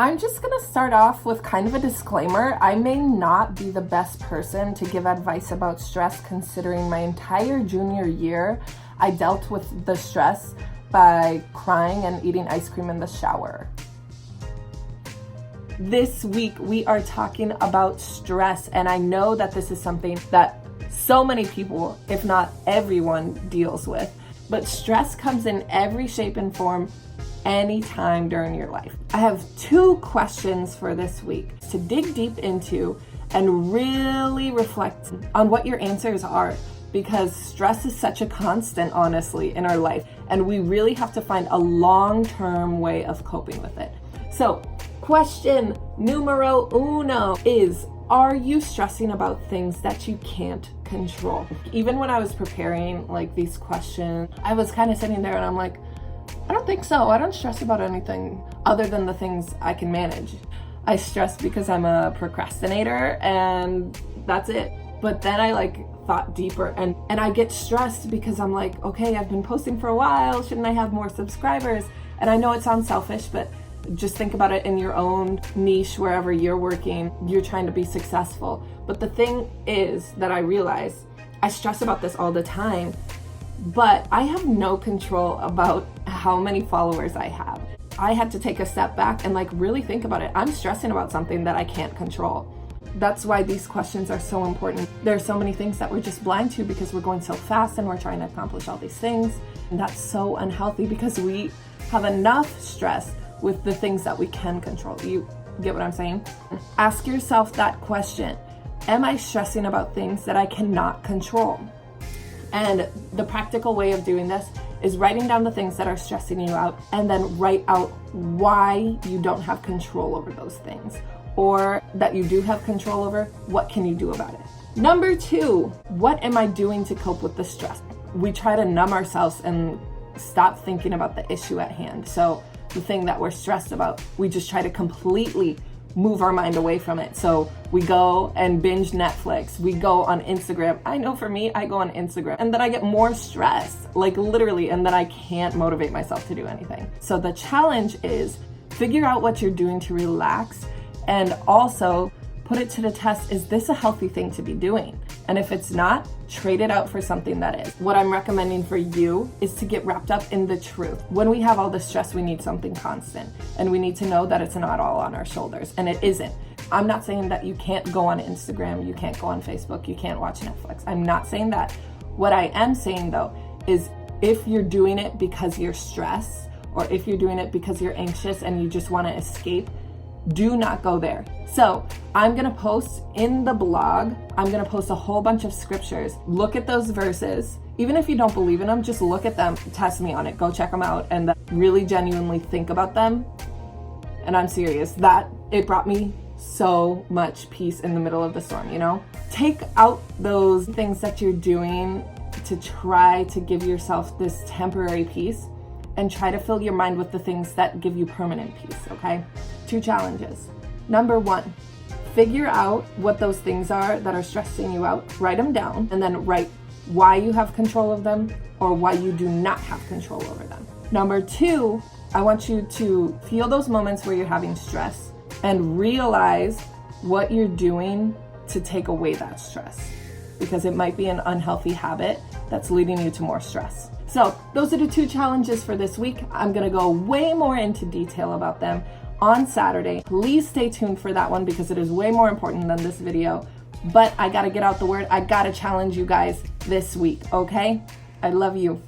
I'm just gonna start off with kind of a disclaimer. I may not be the best person to give advice about stress, considering my entire junior year, I dealt with the stress by crying and eating ice cream in the shower. This week, we are talking about stress, and I know that this is something that so many people, if not everyone, deals with. But stress comes in every shape and form anytime during your life. I have 2 questions for this week to dig deep into and really reflect on what your answers are, because stress is such a constant, honestly, in our life, and we really have to find a long-term way of coping with it. So, question numero uno is, are you stressing about things that you can't control? Even when I was preparing these questions, I was kind of sitting there and I'm like, I don't think so. I don't stress about anything other than the things I can manage. I stress because I'm a procrastinator and that's it. But then I thought deeper and I get stressed because I'm like, okay, I've been posting for a while. Shouldn't I have more subscribers? And I know it sounds selfish, but just think about it in your own niche, wherever you're working, you're trying to be successful. But the thing is that I realize I stress about this all the time, but I have no control about how many followers I have. I had to take a step back and really think about it. I'm stressing about something that I can't control. That's why these questions are so important. There's so many things that we're just blind to because we're going so fast and we're trying to accomplish all these things. And that's so unhealthy because we have enough stress with the things that we can control. You get what I'm saying? Ask yourself that question. Am I stressing about things that I cannot control? And the practical way of doing this is writing down the things that are stressing you out and then write out why you don't have control over those things, or that you do have control over. What can you do about it? Number 2, what am I doing to cope with the stress? We try to numb ourselves and stop thinking about the issue at hand. So the thing that we're stressed about, we just try to completely move our mind away from it. So we go and binge Netflix, we go on Instagram. I know for me, I go on Instagram and then I get more stressed, literally, and then I can't motivate myself to do anything. So the challenge is figure out what you're doing to relax and also put it to the test. Is this a healthy thing to be doing? And if it's not, trade it out for something that is. What I'm recommending for you is to get wrapped up in the truth. When we have all the stress, we need something constant. And we need to know that it's not all on our shoulders. And it isn't. I'm not saying that you can't go on Instagram, you can't go on Facebook, you can't watch Netflix. I'm not saying that. What I am saying though, is if you're doing it because you're stressed, or if you're doing it because you're anxious and you just want to escape, do not go there. So I'm going to post in the blog, I'm going to post a whole bunch of scriptures. Look at those verses. Even if you don't believe in them, just look at them, test me on it, go check them out, and really genuinely think about them. And I'm serious, that it brought me so much peace in the middle of the storm, Take out those things that you're doing to try to give yourself this temporary peace and try to fill your mind with the things that give you permanent peace, okay? 2 challenges. Number 1, figure out what those things are that are stressing you out. Write them down and then write why you have control of them or why you do not have control over them. Number 2, I want you to feel those moments where you're having stress and realize what you're doing to take away that stress, because it might be an unhealthy habit that's leading you to more stress. So those are the 2 challenges for this week. I'm gonna go way more into detail about them on Saturday. Please stay tuned for that one because it is way more important than this video. But I gotta get out the word. I gotta challenge you guys this week, okay? I love you.